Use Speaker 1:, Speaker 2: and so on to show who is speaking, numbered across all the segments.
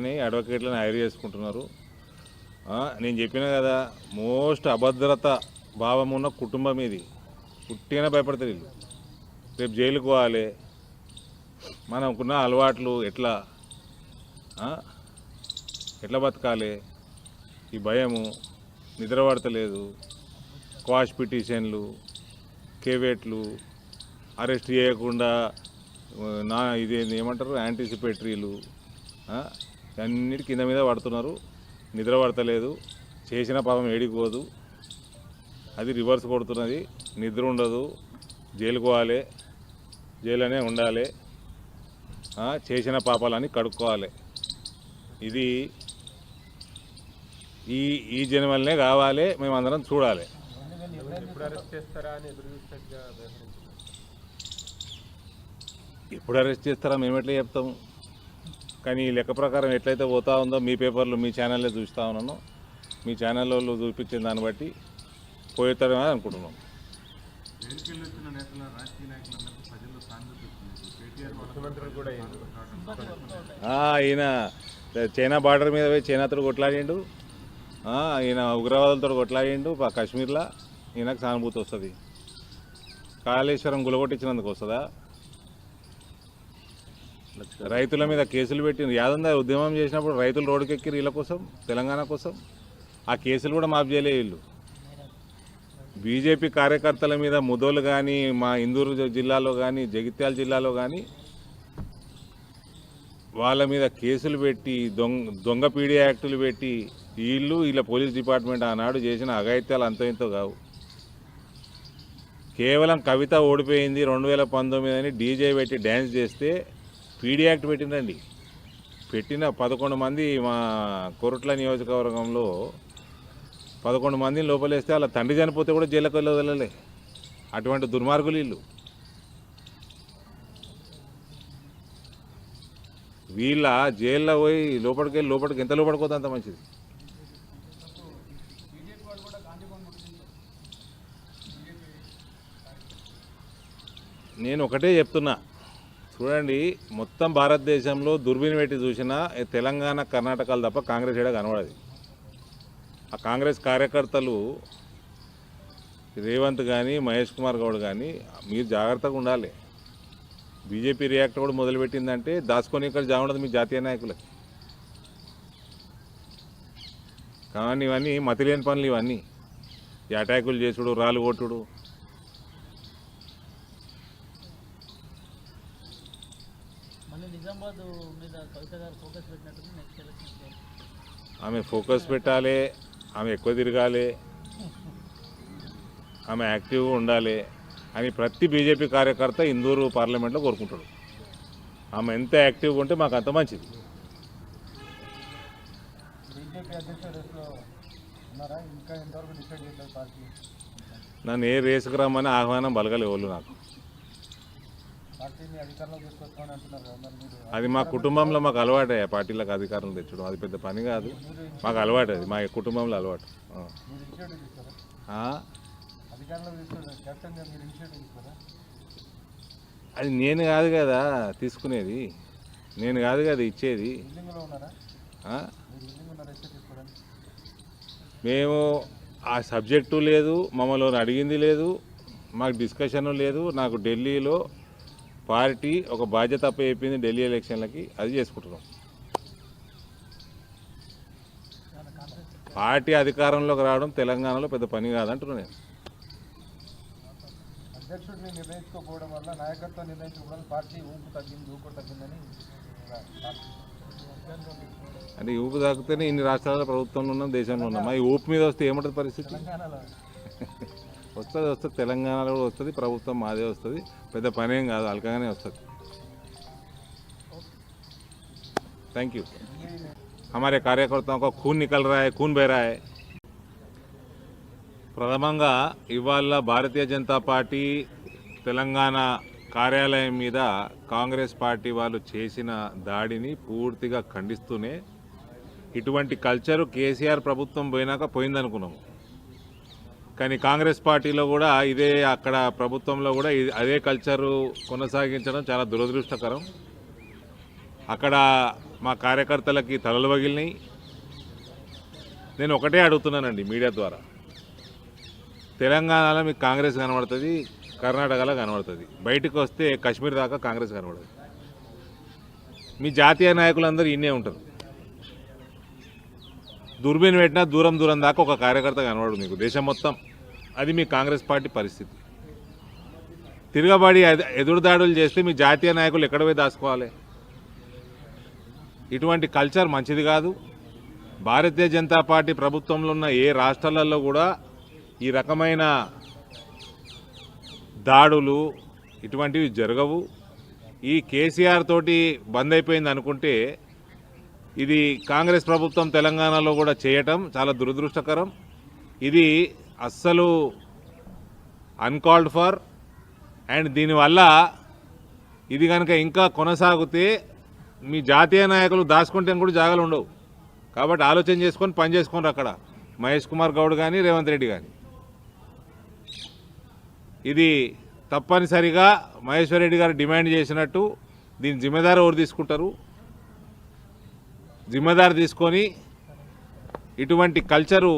Speaker 1: అయిపోయినాయి, అడ్వకేట్లను హైర్ చేసుకుంటున్నారు. నేను చెప్పిన కదా, మోస్ట్ అభద్రత భావం ఉన్న కుటుంబం ఇది. పుట్టిన భయపడతారు వీళ్ళు. రేపు జైలుకు పోవాలి. మనకున్న అలవాట్లు ఎట్లా బతకాలి, ఈ భయము, నిద్ర పడతలేదు, క్వాష్ పిటిషన్లు, కేవేట్లు, అరెస్ట్ చేయకుండా ఇది ఏమంటారు యాంటిసిపేటరీలు, అన్నిటి కింద మీద పడుతున్నారు. నిద్ర పడతలేదు, చేసిన పాపం ఏడిపోదు, అది రివర్స్ కొడుతున్నది. నిద్ర ఉండదు, జైలుకు పోవాలి, జైలునే ఉండాలి, చేసిన పాపాలని కడుక్కోవాలి. ఇది ఈ జన్మలనే కావాలి, మేమందరం చూడాలి. ఎప్పుడు అరెస్ట్ చేస్తారా మేము ఎట్లా చెప్తాము, కానీ ఈ లెక్క ప్రకారం ఎట్లయితే పోతా ఉందో మీ పేపర్లు మీ ఛానల్లో చూస్తూ ఉన్నాను. మీ ఛానల్లో చూపించిన దాన్ని బట్టి పోతారని అనుకుంటున్నాం. ఈయన చైనా బార్డర్ మీద పోయి చైనాతో కొట్లాడిండు, ఈయన ఉగ్రవాదులతో కొట్లాడిండు కాశ్మీర్లో. ఈయనకు సానుభూతి వస్తుంది. కాళేశ్వరం గులగొట్టించినందుకు వస్తుందా? రైతుల మీద కేసులు పెట్టింది. యాదందా ఉద్యమం చేసినప్పుడు రైతులు రోడ్డుకి ఎక్కిరు వీళ్ళ కోసం, తెలంగాణ కోసం. ఆ కేసులు కూడా మాఫ్ చేయలే వీళ్ళు. బీజేపీ కార్యకర్తల మీద ముదోలు కానీ, మా ఇందూరు జిల్లాలో కానీ, జగిత్యాల జిల్లాలో కానీ వాళ్ళ మీద కేసులు పెట్టి, దొంగ పీడీ యాక్టులు పెట్టి, వీళ్ళ పోలీస్ డిపార్ట్మెంట్ ఆనాడు చేసిన అఘాయిత్యాలు అంత ఇంతో కావు. కేవలం కవిత ఓడిపోయింది 2019 అని డీజే పెట్టి డ్యాన్స్ చేస్తే పీడీ యాక్ట్ పెట్టిందండి. పెట్టిన 11 మంది మా కొరుట్ల నియోజకవర్గంలో 11 మందిని లోపలేస్తే వాళ్ళ తండ్రి చనిపోతే కూడా జైలుకి వదలలే. అటువంటి దుర్మార్గులు వీళ్ళు. వీళ్ళ జైల్లో పోయి లోపలికి ఎంత లోపలిపోతే అంత మంచిది. నేను ఒకటే చెప్తున్నా, చూడండి, మొత్తం భారతదేశంలో దుర్బిని పెట్టి చూసినా తెలంగాణ, కర్ణాటకలు తప్ప కాంగ్రెస్ ఏడా కనబడదు. ఆ కాంగ్రెస్ కార్యకర్తలు రేవంత్ కానీ, మహేష్ కుమార్ గౌడ్ కానీ మీరు జాగ్రత్తగా ఉండాలి. బీజేపీ రియాక్ట్ కూడా మొదలుపెట్టిందంటే దాచుకొని ఇక్కడ జాగుండదు మీ జాతీయ నాయకులకి. కానీ ఇవన్నీ మతిలేని పనులు. ఇవన్నీ ఈ అటాకులు చేసుడు, రాళ్ళు కొట్టుడు. ఆమె ఫోకస్ పెట్టాలి, ఆమె ఎక్కువ తిరగాలి, ఆమె యాక్టివ్గా ఉండాలి అని ప్రతి బీజేపీ కార్యకర్త ఇందూరు పార్లమెంట్లో కోరుకుంటాడు. ఆమె ఎంత యాక్టివ్గా ఉంటే మాకు అంత మంచిది. నన్ను ఏ రేసుకు రమ్మని ఆహ్వానం బలగలే వాళ్ళు నాకు. అది మా కుటుంబంలో మాకు అలవాటే, పార్టీలకు అధికారం తెచ్చడం. అది పెద్ద పని కాదు, మాకు అలవాటు. అది మా కుటుంబంలో అలవాటు. అది నేను కాదు కదా తీసుకునేది, నేను కాదు కదా ఇచ్చేది. మేము ఆ సబ్జెక్టు లేదు, మమ్మల్ని అడిగింది లేదు, మాకు డిస్కషన్ లేదు. నాకు ఢిల్లీలో పార్టీ ఒక బాధ్యత అప్పచెప్పింది ఢిల్లీ ఎలక్షన్లకి, అది చేసుకుంటున్నాం. పార్టీ అధికారంలోకి రావడం తెలంగాణలో పెద్ద పని కాదంటున్నాను నేను.
Speaker 2: అధ్యక్షుడిని నిర్ణయించుకోకపోవడం వల్ల నాయకత్వం నిర్ణయించుకోవడం పార్టీ ఊపు తగ్గిందని
Speaker 1: అంటే ఊపు తాగితేనే ఇన్ని రాష్ట్రాల ప్రభుత్వంలో ఉన్నాం, దేశంలో ఉన్నాం. ఈ ఊపు మీద వస్తే ఏముంటుంది పరిస్థితి? వస్తుంది, తెలంగాణలో కూడా వస్తుంది. ప్రభుత్వం మాదే వస్తుంది, పెద్ద పని ఏం కాదు, అల్కగానే వస్తుంది. Thank you. हमारे कार्यकर्ताओं को खून निकल रहा है, खून बह रहा है. ప్రథమంగా ఇవాళ భారతీయ జనతా పార్టీ తెలంగాణ కార్యాలయం మీద కాంగ్రెస్ పార్టీ వాళ్ళు చేసిన దాడిని పూర్తిగా ఖండిస్తూనే, ఇటువంటి కల్చరు కేసీఆర్ ప్రభుత్వం పోయినాక పోయిందనుకున్నాము. కానీ కాంగ్రెస్ పార్టీలో కూడా ఇదే, అక్కడ ప్రభుత్వంలో కూడా అదే కల్చరు కొనసాగించడం చాలా దురదృష్టకరం. అక్కడ మా కార్యకర్తలకి తలలు పగిలినాయి. నేను ఒకటే అడుగుతున్నానండి మీడియా ద్వారా, తెలంగాణలో మీకు కాంగ్రెస్ కనబడుతుంది, కర్ణాటకలో కనబడుతుంది, బయటకు వస్తే కాశ్మీర్ దాకా కాంగ్రెస్ కనబడదు. మీ జాతీయ నాయకులందరూ ఇన్నే ఉంటారు. దుర్బీన్ పెట్టినా దూరం దూరం దాకా ఒక కార్యకర్త కనబడు మీకు దేశం మొత్తం. అది మీ కాంగ్రెస్ పార్టీ పరిస్థితి. తిరగబడి ఎదురుదాడులు చేస్తే మీ జాతీయ నాయకులు ఎక్కడ పోయి దాచుకోవాలి? ఇటువంటి కల్చర్ మంచిది కాదు. భారతీయ జనతా పార్టీ ప్రభుత్వంలో ఉన్న ఏ రాష్ట్రాలలో కూడా ఈ రకమైన దాడులు ఇటువంటివి జరగవు. ఈ కేసీఆర్ తోటి బంద్ అయిపోయింది అనుకుంటే ఇది కాంగ్రెస్ ప్రభుత్వం తెలంగాణలో కూడా చేయటం చాలా దురదృష్టకరం. ఇది అస్సలు అన్కాల్డ్ ఫర్. అండ్ దీనివల్ల ఇది కనుక ఇంకా కొనసాగితే మీ జాతీయ నాయకులు దాచుకుంటే కూడా జాగాలు ఉండవు. కాబట్టి ఆలోచన చేసుకొని పని చేసుకోండి అక్కడ మహేష్ కుమార్ గౌడ్ కానీ రేవంత్ రెడ్డి కానీ. ఇది తప్పనిసరిగా మహేశ్వర్ రెడ్డి గారు డిమాండ్ చేసినట్టు దీని జిమ్మెదారు ఎవరు తీసుకుంటారు? జిమ్మెదారు తీసుకొని ఇటువంటి కల్చరు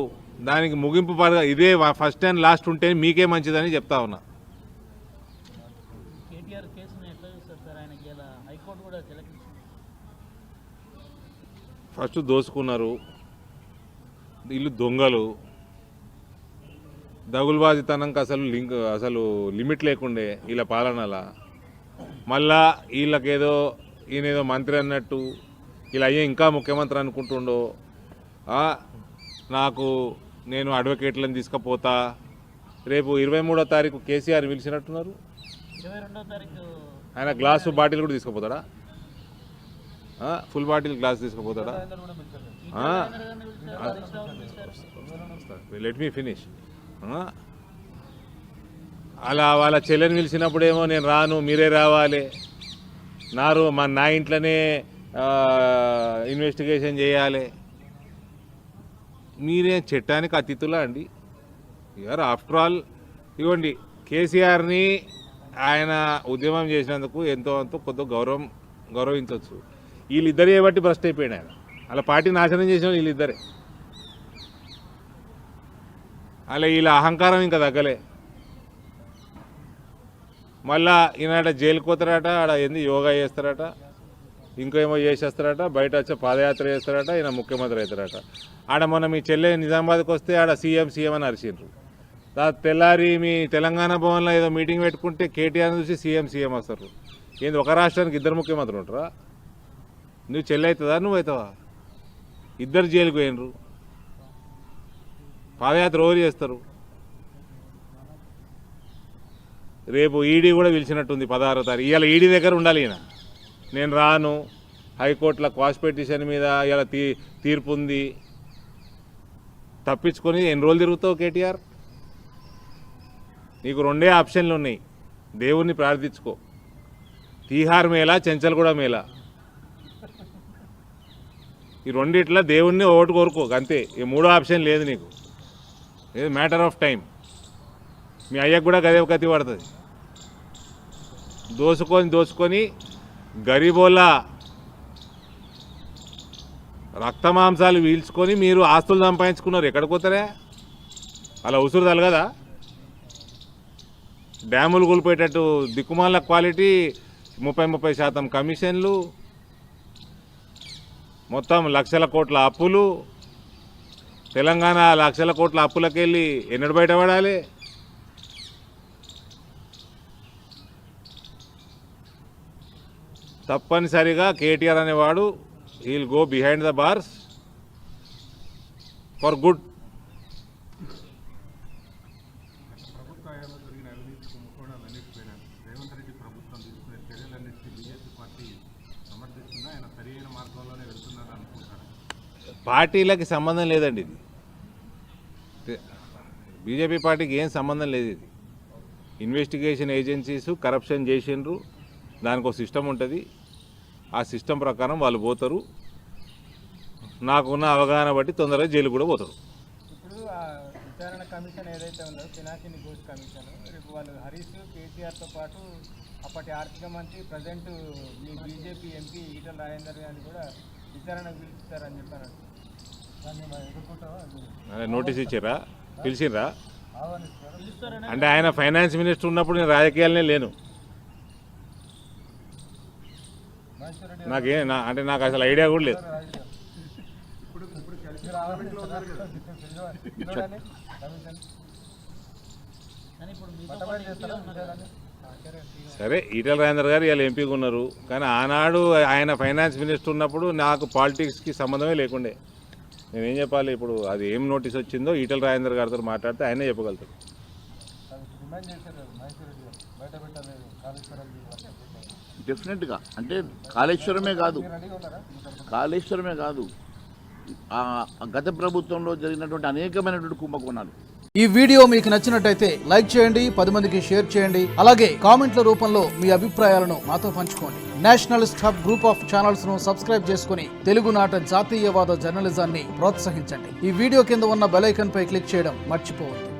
Speaker 1: దానికి ముగింపు పడగా ఇదే ఫస్ట్ అండ్ లాస్ట్ ఉంటే మీకే మంచిదని చెప్తా ఉన్నా. ఫస్ట్ దోసుకున్నారు, వీళ్ళు దొంగలు, దగులుబాజితనంకి అసలు లిమిట్ లేకుండే వీళ్ళ పాలనలా. మళ్ళా వీళ్ళకేదో ఈయనేదో మంత్రి అన్నట్టు ఇలా అయ్యే ఇంకా ముఖ్యమంత్రి అనుకుంటుండో. నేను అడ్వకేట్లను తీసుకుపోతా. రేపు 23వ తారీఖు కేసీఆర్ పిలిచినట్టున్నారు. ఆయన గ్లాసు బాటిల్ కూడా తీసుకుపోతాడా? ఫుల్ బాటిల్ గ్లాస్ తీసుకుపోతాడా? Let me finish. అలా వాళ్ళ చెల్లెని పిలిచినప్పుడేమో నేను రాను, మీరే రావాలి, నా ఇంట్లోనే ఇన్వెస్టిగేషన్ చేయాలి. మీరే చట్టానికి అతిథులా అండి? You are after all. ఇవ్వండి, కేసీఆర్ని ఆయన ఉద్యమం చేసినందుకు ఎంతో అంతో కొద్ది గౌరవించవచ్చు. వీళ్ళిద్దరే బట్టి భ్రష్ట్ అయిపోయాడు ఆయన. అలా పార్టీ నాశనం చేసిన వీళ్ళిద్దరే. అలా వీళ్ళ అహంకారం ఇంకా తగ్గలే. మళ్ళా ఈనాడ జైలుకి పోతారట, ఆడ ఏంది యోగా చేస్తారట, ఇంకేమో చేసేస్తారట, బయట వచ్చి పాదయాత్ర చేస్తారట, ఈయన ముఖ్యమంత్రి అవుతారట. ఆడ మొన్న మీ చెల్లె నిజామాబాద్కి వస్తే ఆడ సీఎం అని అరిచిండ్రు. తెల్లారి మీ తెలంగాణ భవన్లో ఏదో మీటింగ్ పెట్టుకుంటే కేటీఆర్ చూసి సీఎం వస్తారు. ఏంది ఒక రాష్ట్రానికి ఇద్దరు ముఖ్యమంత్రులు ఉంటారా? నువ్వు చెల్లె అవుతుందా, నువ్వు అవుతావా? ఇద్దరు జైలుకు పోయినరు. పాదయాత్ర ఓవర్ చేస్తారు. రేపు ఈడీ కూడా పిలిచినట్టుంది 16వ తారీఖు. ఇవాళ ఈడీ దగ్గర ఉండాలి ఈయన. నేను రాను, హైకోర్టులో క్వాష్ పిటిషన్ మీద ఇలా తీర్పు ఉంది, తప్పించుకొని ఎన్ని రోజులు తిరుగుతావు కేటీఆర్? నీకు రెండే ఆప్షన్లు ఉన్నాయి. దేవుణ్ణి ప్రార్థించుకో, తీహార్ మేళా, చెంచల్గూడ మేళా, ఈ రెండిట్లా దేవుణ్ణి ఓటు కోరుకో అంతే. ఈ మూడో ఆప్షన్ లేదు నీకు. ఇది మ్యాటర్ ఆఫ్ టైం. మీ అయ్యకు కూడా గదే కత్తి పడుతుంది. దోసుకొని గరీబోళ్ళ రక్తమాంసాలు పీల్చుకొని మీరు ఆస్తులు సంపాదించుకున్నారు. ఎక్కడికి పోతారే? అలా ఉసురు తలగదా? డ్యాములు కూలిపోయేటట్టు దిక్కుమాల క్వాలిటీ, 30% కమిషన్లు, మొత్తం లక్షల కోట్ల అప్పులు. తెలంగాణ లక్షల కోట్ల అప్పులకెళ్ళి ఎన్నడు బయటపడాలి? తప్పనిసరిగా కేటీఆర్ అనేవాడు he'll go behind the bars for good.
Speaker 2: ప్రభుత్వ హయాంలో జరిగిన అవినీతి కుంభకోణాలన్నిటిపైన రేవంత్ రెడ్డి ప్రభుత్వం తీసుకునే చర్యలన్నింటినీ బీజేపీ పార్టీ సమర్థిస్తుందా? ఆయన సరైన మార్గంలోనే వెళ్తున్నారని అనుకుంటారా?
Speaker 1: పార్టీలకి సంబంధం లేదండి. ఇది బీజేపీ పార్టీకి ఏం సంబంధం లేదు. ఇది ఇన్వెస్టిగేషన్ ఏజెన్సీస్ కరప్షన్ చేసిండ్రు, దానికి ఒక సిస్టమ్ ఉంటుంది. ఆ సిస్టమ్ ప్రకారం వాళ్ళు పోతారు. నాకున్న అవగాహన బట్టి తొందరగా జైలు కూడా పోతారు.
Speaker 3: ఇప్పుడు విచారణ కమిషన్ ఏదైతే ఉందో పినాకిని ఘోష్ కమిషన్, రేపు వాళ్ళు హరీష్ కేటీఆర్తో పాటు అప్పటి ఆర్థిక మంత్రి ప్రజెంట్ మీ బీజేపీ ఎంపీ ఈటల రాజేందర్ గారిని కూడా విచారణకు పిలుస్తారని చెప్పారు. దాన్ని మనం ఎదుర్కొంటామా?
Speaker 1: నోటీస్ ఇచ్చారా, పిలిచిర్రా? అంటే ఆయన ఫైనాన్స్ మినిస్టర్ ఉన్నప్పుడు నేను రాజకీయాలనే లేను. అంటే నాకు అసలు ఐడియా కూడా లేదు. సరే, ఈటల రాజేందర్ గారు ఇవాళ ఎంపీగా ఉన్నారు, కానీ ఆనాడు ఆయన ఫైనాన్స్ మినిస్టర్ ఉన్నప్పుడు నాకు పాలిటిక్స్కి సంబంధమే లేకుండే. నేనేం చెప్పాలి ఇప్పుడు? అది ఏం నోటీస్ వచ్చిందో ఈటల రాజేందర్ గారితో మాట్లాడితే ఆయనే చెప్పగలుగుతాడు.
Speaker 4: డెఫినెట్గా అంటే కాళేశ్వరమే కాదు గత ప్రభుత్వంలో జరిగినటువంటి అనేకమైనటువంటి కుంభకోణాలు.
Speaker 5: ఈ వీడియో మీకు నచ్చినట్టయితే లైక్ చేయండి, 10 మందికి షేర్ చేయండి. అలాగే కామెంట్ల రూపంలో మీ అభిప్రాయాలను మాతో పంచుకోండి. Nationalist hub group of channels ను సబ్స్క్రైబ్ చేసుకుని తెలుగునాట జాతీయవాద జర్నలిజాన్ని ప్రోత్సహించండి. ఈ వీడియో కింద ఉన్న బెల్ ఐకాన్ పై క్లిక్ చేయడం మర్చిపోవద్దు.